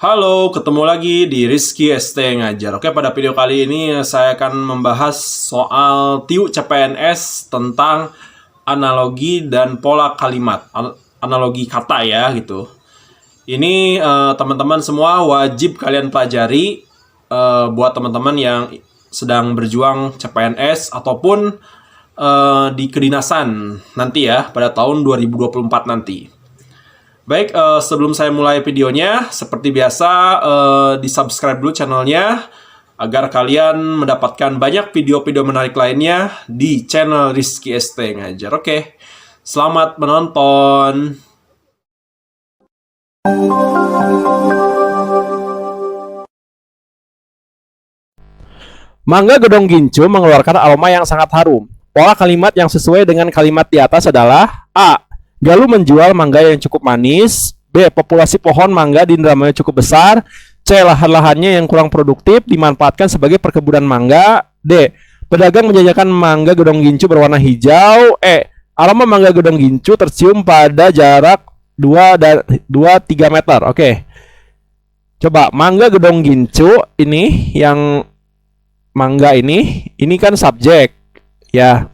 Halo, ketemu lagi di Rizky ST Ngajar. Oke, pada video kali ini saya akan membahas soal TIU CPNS tentang analogi dan pola kalimat. Analogi kata ya, gitu. Ini teman-teman semua wajib kalian pelajari buat teman-teman yang sedang berjuang CPNS ataupun di kedinasan nanti ya, pada tahun 2024 nanti. Baik, sebelum saya mulai videonya, seperti biasa di-subscribe dulu channelnya agar kalian mendapatkan banyak video-video menarik lainnya di channel Rizky ST Ngajar. Oke, selamat menonton. Mangga Gedong Gincu mengeluarkan aroma yang sangat harum. Pola kalimat yang sesuai dengan kalimat di atas adalah A. Galuh menjual mangga yang cukup manis. B. Populasi pohon mangga di Indramayu cukup besar. C. Lahan-lahannya yang kurang produktif dimanfaatkan sebagai perkebunan mangga. D. Pedagang menjajakan mangga Gedong Gincu berwarna hijau. E. Aroma mangga Gedong Gincu tercium pada jarak 2-3 meter. Oke. Coba mangga Gedong Gincu ini yang mangga ini kan subjek ya.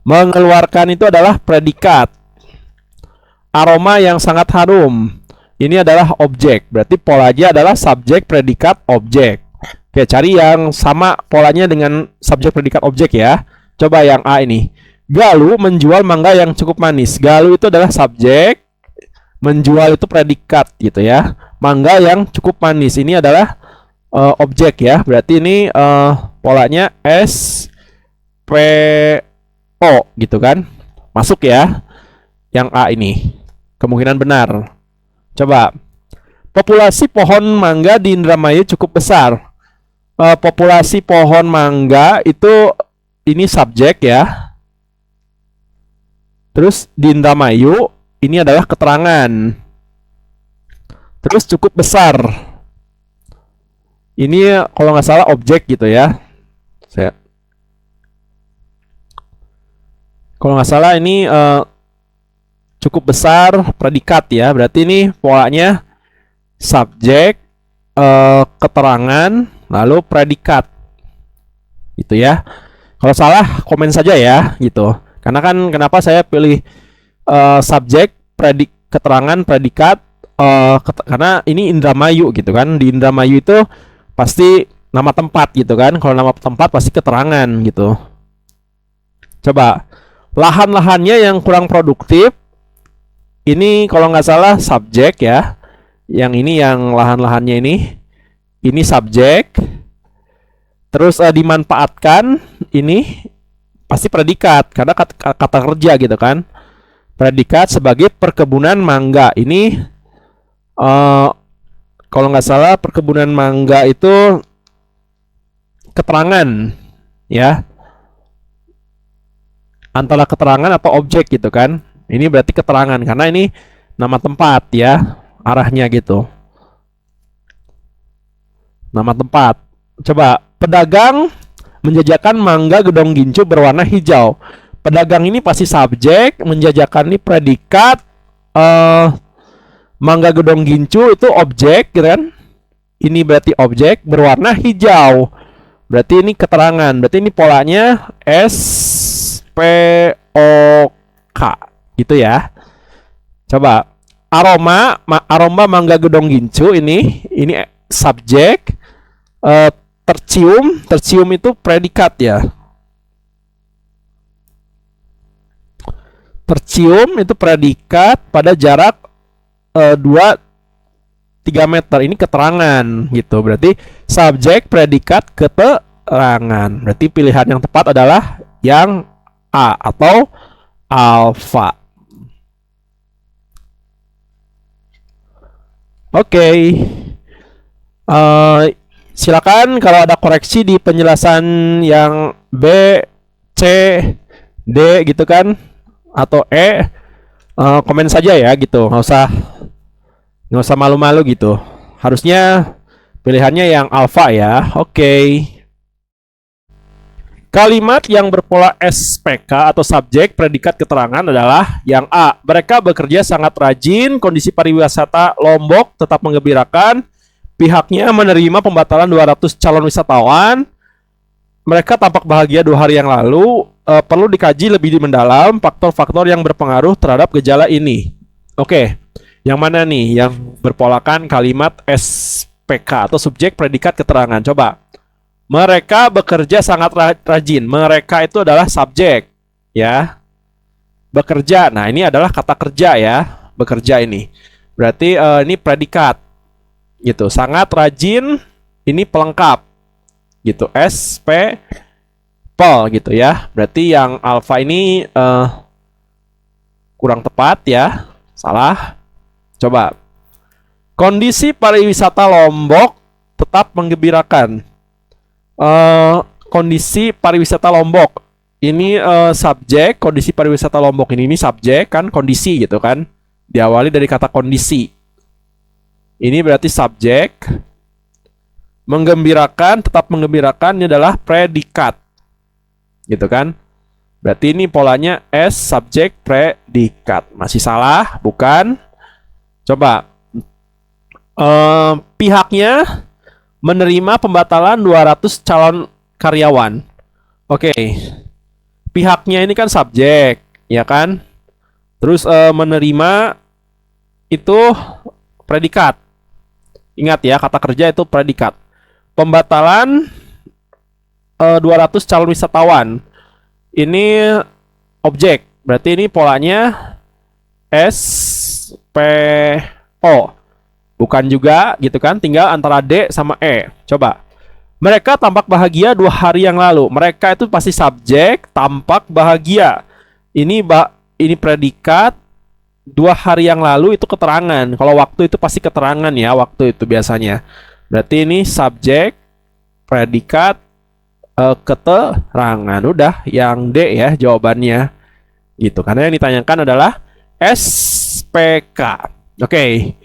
Mengeluarkan itu adalah predikat. Aroma yang sangat harum ini adalah objek. Berarti polanya adalah subjek, predikat, objek. Oke, cari yang sama polanya dengan subjek, predikat, objek ya. Coba yang A ini. Galuh menjual mangga yang cukup manis. Galuh itu adalah subjek, menjual itu predikat gitu ya. Mangga yang cukup manis ini adalah objek ya. Berarti ini polanya S P O gitu kan. Masuk ya. Yang A ini kemungkinan benar. Coba. Populasi pohon mangga di Indramayu cukup besar. Populasi pohon mangga itu ini subjek ya. Terus di Indramayu ini adalah keterangan. Terus cukup besar. Ini kalau nggak salah objek gitu ya. Kalau nggak salah ini cukup besar predikat ya. Berarti ini polanya subjek, keterangan, lalu predikat. Gitu ya. Kalau salah komen saja ya gitu. Karena kan kenapa saya pilih subjek, keterangan, predikat karena ini Indramayu gitu kan. Di Indramayu itu pasti nama tempat gitu kan. Kalau nama tempat pasti keterangan gitu. Coba lahan-lahannya yang kurang produktif. Ini kalau nggak salah subjek ya. Yang ini yang lahan-lahannya ini subjek. Terus dimanfaatkan ini pasti predikat karena kata kerja gitu kan. Predikat sebagai perkebunan mangga. Ini kalau nggak salah perkebunan mangga itu keterangan ya. Antara keterangan atau objek gitu kan. Ini berarti keterangan karena ini nama tempat ya, arahnya gitu. Nama tempat. Coba, pedagang menjajakan mangga Gedong Gincu berwarna hijau. Pedagang ini pasti subjek, menjajakan ini predikat, mangga Gedong Gincu itu objek gitu kan. Ini berarti objek berwarna hijau. Berarti ini keterangan. Berarti ini polanya S P O K. Gitu ya. Coba aroma mangga Gedong Gincu ini subjek, tercium itu predikat ya. Tercium itu predikat pada jarak 2-3 meter. Ini keterangan gitu. Berarti subjek, predikat, keterangan. Berarti pilihan yang tepat adalah yang A atau alfa. Oke. Silakan kalau ada koreksi di penjelasan yang B, C, D gitu kan, atau E, komen saja ya gitu. Nggak usah malu-malu gitu. Harusnya pilihannya yang alfa ya. Oke. Kalimat yang berpola SPK atau subjek predikat keterangan adalah yang A. Mereka bekerja sangat rajin, kondisi pariwisata Lombok tetap menggembirakan. Pihaknya menerima pembatalan 200 calon wisatawan. Mereka tampak bahagia 2 hari yang lalu. Perlu dikaji lebih mendalam faktor-faktor yang berpengaruh terhadap gejala ini. Oke, yang mana nih yang berpolakan kalimat SPK atau subjek predikat keterangan? Coba. Mereka bekerja sangat rajin. Mereka itu adalah subjek, ya. Bekerja. Nah, ini adalah kata kerja ya. Bekerja ini. Berarti ini predikat. Gitu. Sangat rajin ini pelengkap. Gitu. SP pel gitu ya. Berarti yang alfa ini kurang tepat ya. Salah. Coba. Kondisi pariwisata Lombok tetap menggembirakan. Kondisi pariwisata Lombok ini subjek. Kondisi pariwisata Lombok ini subjek kan, kondisi gitu kan, diawali dari kata kondisi. Ini berarti subjek. Menggembirakan, tetap menggembirakan, ini adalah predikat gitu kan. Berarti ini polanya S subjek predikat. Masih salah bukan? Coba. Pihaknya menerima pembatalan 200 calon karyawan. Oke. Pihaknya ini kan subjek, ya kan? Terus menerima itu predikat. Ingat ya, kata kerja itu predikat. Pembatalan 200 calon wisatawan. Ini objek. Berarti ini polanya SPO. Bukan juga gitu kan, tinggal antara D sama E. Coba. Mereka tampak bahagia 2 hari yang lalu. Mereka itu pasti subjek, tampak bahagia. Ini predikat. 2 hari yang lalu itu keterangan. Kalau waktu itu pasti keterangan ya, waktu itu biasanya. Berarti ini subjek, predikat, keterangan. Udah, yang D ya jawabannya. Gitu. Karena yang ditanyakan adalah SPK. Oke.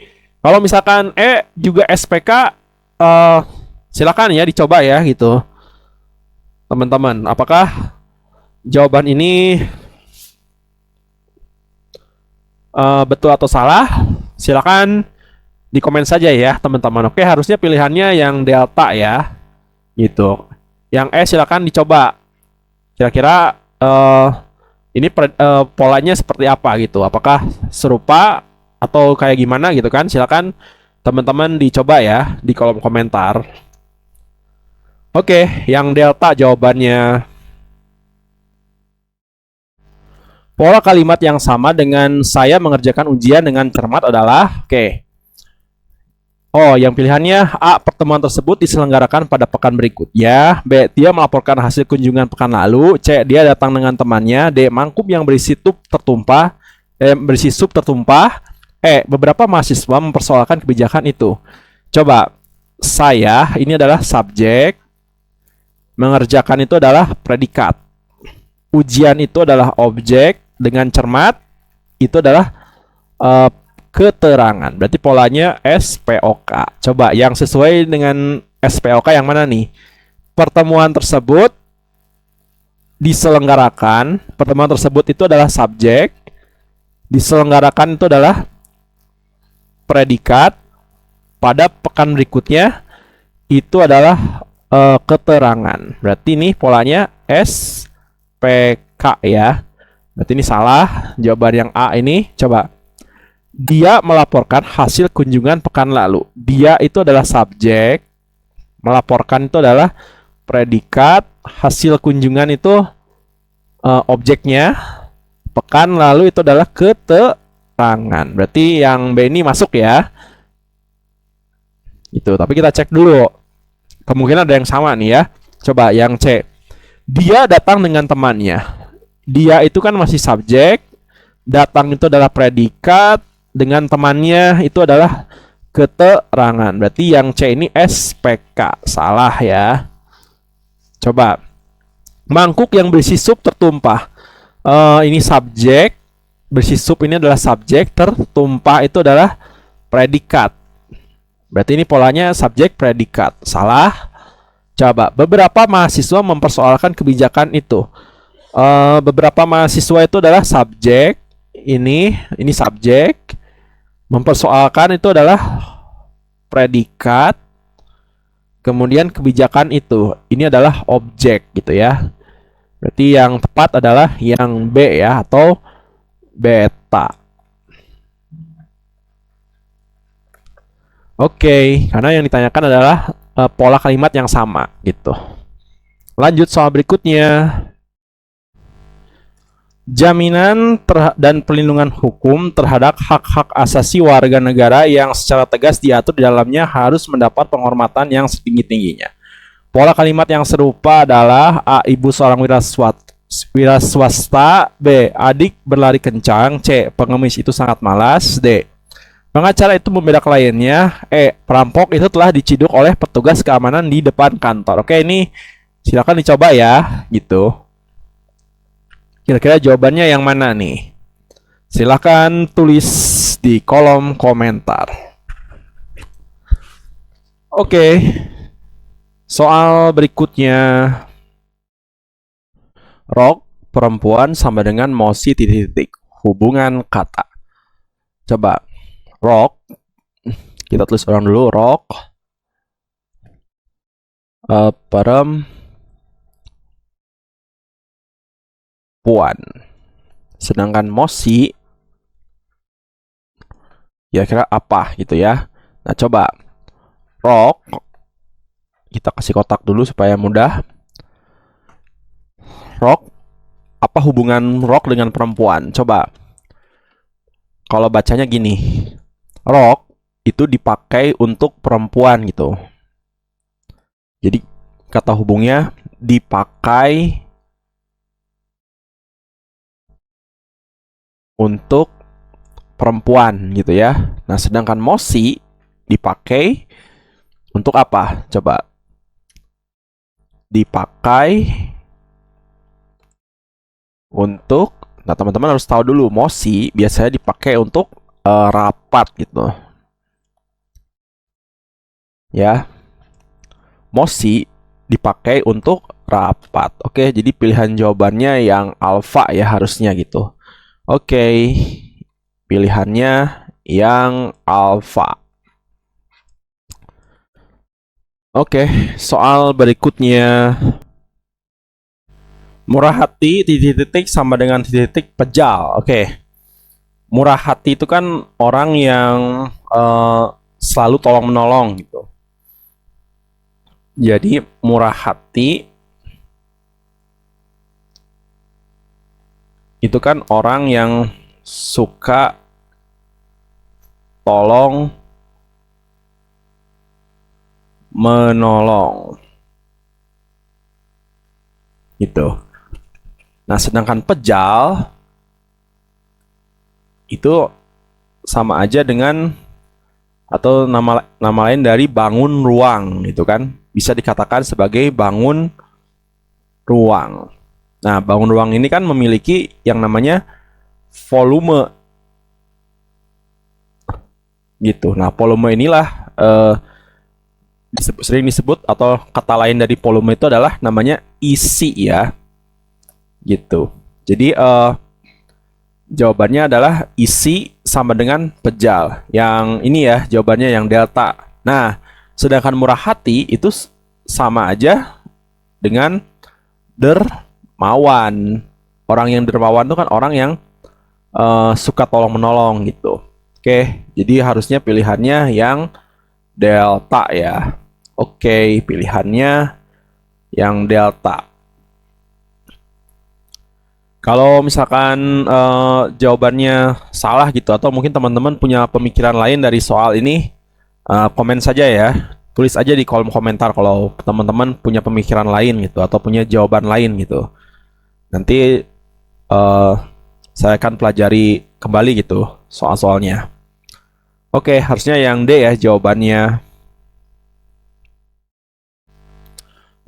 Kalau misalkan E juga SPK, silakan ya dicoba ya gitu. Teman-teman, apakah jawaban ini betul atau salah? Silakan di komen saja ya teman-teman. Oke, harusnya pilihannya yang delta ya. Gitu. Yang E silakan dicoba. Kira-kira ini polanya seperti apa gitu. Apakah serupa atau kayak gimana gitu kan? Silakan teman-teman dicoba ya di kolom komentar. Oke, yang delta jawabannya. Pola kalimat yang sama dengan saya mengerjakan ujian dengan cermat adalah oke. Oh, yang pilihannya A. Pertemuan tersebut diselenggarakan pada pekan berikutnya. B. Dia melaporkan hasil kunjungan pekan lalu. C. Dia datang dengan temannya. D. Mangkuk yang berisi sup tertumpah. E. Beberapa mahasiswa mempersoalkan kebijakan itu. Coba. Saya ini adalah subjek. Mengerjakan itu adalah predikat. Ujian itu adalah objek. Dengan cermat itu adalah keterangan. Berarti polanya SPOK. Coba yang sesuai dengan SPOK yang mana nih? Pertemuan tersebut diselenggarakan. Pertemuan tersebut itu adalah subjek. Diselenggarakan itu adalah predikat. Pada pekan berikutnya itu adalah keterangan. Berarti ini polanya SPK ya. Berarti ini salah. Jawaban yang A ini coba. Dia melaporkan hasil kunjungan pekan lalu. Dia itu adalah subjek. Melaporkan itu adalah predikat. Hasil kunjungan itu objeknya. Pekan lalu itu adalah keterangan. Berarti yang B ini masuk ya. Itu. Tapi kita cek dulu. Kemungkinan ada yang sama nih ya. Coba yang C. Dia datang dengan temannya. Dia itu kan masih subjek. Datang itu adalah predikat. Dengan temannya itu adalah keterangan. Berarti yang C ini SPK. Salah ya. Coba. Mangkuk yang berisi sup tertumpah. Ini subjek. Berisi sup ini adalah subjek. Tertumpah itu adalah predikat. Berarti ini polanya subjek predikat. Salah. Coba. Beberapa mahasiswa mempersoalkan kebijakan itu. Beberapa mahasiswa itu adalah subjek. Ini subjek. Mempersoalkan itu adalah predikat. Kemudian kebijakan itu. Ini adalah objek gitu ya. Berarti yang tepat adalah yang B ya, atau beta. Oke, karena yang ditanyakan adalah pola kalimat yang sama gitu. Lanjut soal berikutnya. Jaminan dan perlindungan hukum terhadap hak-hak asasi warga negara yang secara tegas diatur di dalamnya harus mendapat penghormatan yang setinggi-tingginya. Pola kalimat yang serupa adalah A. Ibu seorang wira swasta. B. Adik berlari kencang. C. Pengemis itu sangat malas. D. Pengacara itu membela kliennya. E. Perampok itu telah diciduk oleh petugas keamanan di depan kantor. Oke, ini silakan dicoba ya, gitu. Kira-kira jawabannya yang mana nih? Silakan tulis di kolom komentar. Oke. Soal berikutnya. Rok perempuan sama dengan mosi titik-titik. Hubungan kata. Coba. Rok. Kita tulis ulang dulu. Rok. Perempuan. Sedangkan mosi kira-kira apa gitu ya. Nah, coba rok kita kasih kotak dulu supaya mudah. Rok, apa hubungan rok dengan perempuan? Coba. Kalau bacanya gini. Rok itu dipakai untuk perempuan gitu. Jadi kata hubungnya dipakai untuk perempuan gitu ya. Nah, sedangkan mosi dipakai untuk apa? Coba. Dipakai untuk, nah teman-teman harus tahu dulu, mosi biasanya dipakai untuk rapat gitu. Ya. Mosi dipakai untuk rapat. Oke, jadi pilihan jawabannya yang alfa ya harusnya gitu. Oke, pilihannya yang alfa. Oke, soal berikutnya. Murah hati titik-titik sama dengan titik-titik pejal. Oke, murah hati itu kan orang yang selalu tolong menolong gitu. Jadi murah hati itu kan orang yang suka tolong menolong gitu. Nah, sedangkan pejal itu sama aja dengan atau nama lain dari bangun ruang gitu kan. Bisa dikatakan sebagai bangun ruang. Nah, bangun ruang ini kan memiliki yang namanya volume gitu. Nah, volume inilah sering disebut atau kata lain dari volume itu adalah namanya isi ya. Gitu. Jadi jawabannya adalah isi sama dengan pejal. Yang ini ya jawabannya yang delta. Nah, sedangkan murah hati itu sama aja dengan dermawan. Orang yang dermawan itu kan orang yang suka tolong menolong gitu. Oke, jadi harusnya pilihannya yang delta ya. Oke, pilihannya yang delta. Kalau misalkan jawabannya salah gitu, atau mungkin teman-teman punya pemikiran lain dari soal ini, komen saja ya. Tulis aja di kolom komentar kalau teman-teman punya pemikiran lain gitu, atau punya jawaban lain gitu. Nanti saya akan pelajari kembali gitu soal-soalnya. Oke, harusnya yang D ya jawabannya.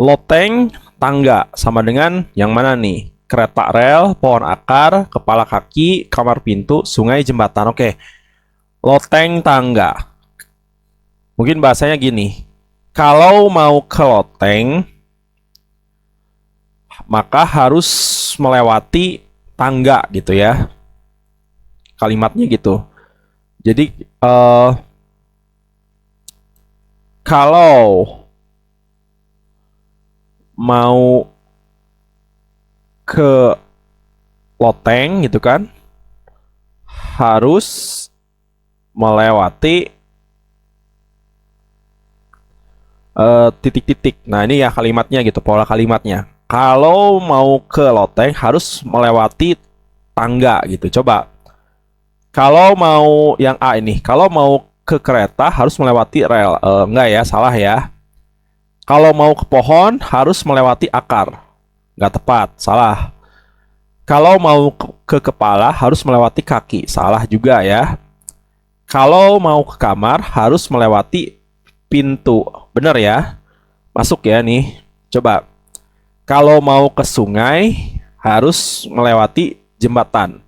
Loteng tangga sama dengan yang mana nih? Kereta rel, pohon akar, kepala kaki, kamar pintu, sungai, jembatan. Oke. Loteng tangga. Mungkin bahasanya gini. Kalau mau ke loteng, maka harus melewati tangga gitu ya. Kalimatnya gitu. Jadi kalau mau ke loteng gitu kan, harus melewati titik-titik. Nah, ini ya kalimatnya gitu, pola kalimatnya. Kalau mau ke loteng harus melewati tangga gitu. Coba. Kalau mau yang A ini, kalau mau ke kereta harus melewati rel. Enggak ya, salah ya. Kalau mau ke pohon harus melewati akar. Nggak tepat, salah. Kalau mau ke kepala harus melewati kaki. Salah juga ya. Kalau mau ke kamar harus melewati pintu. Bener ya? Masuk ya nih. Coba. Kalau mau ke sungai harus melewati jembatan.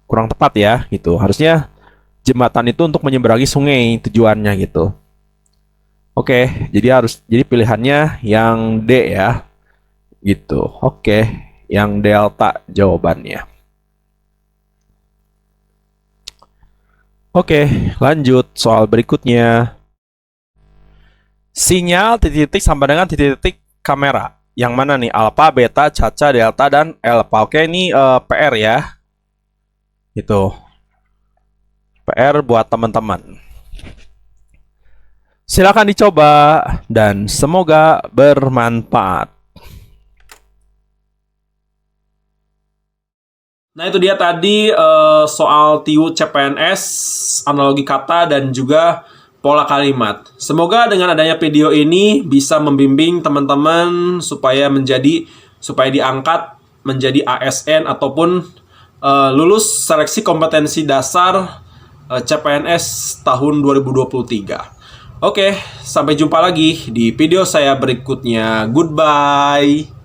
Kurang tepat ya gitu. Harusnya jembatan itu untuk menyeberangi sungai tujuannya gitu. Oke, jadi pilihannya yang D ya. Gitu. Oke, yang delta jawabannya. Oke, lanjut soal berikutnya. Sinyal titik-titik sama dengan titik-titik kamera. Yang mana nih? Alpha, beta, caca, delta, dan alpha. Oke, ini PR ya. Gitu. PR buat teman-teman. Silakan dicoba dan semoga bermanfaat. Nah, itu dia tadi soal TIU CPNS, analogi kata, dan juga pola kalimat. Semoga dengan adanya video ini bisa membimbing teman-teman supaya diangkat menjadi ASN ataupun lulus seleksi kompetensi dasar CPNS tahun 2023. Oke, sampai jumpa lagi di video saya berikutnya. Goodbye.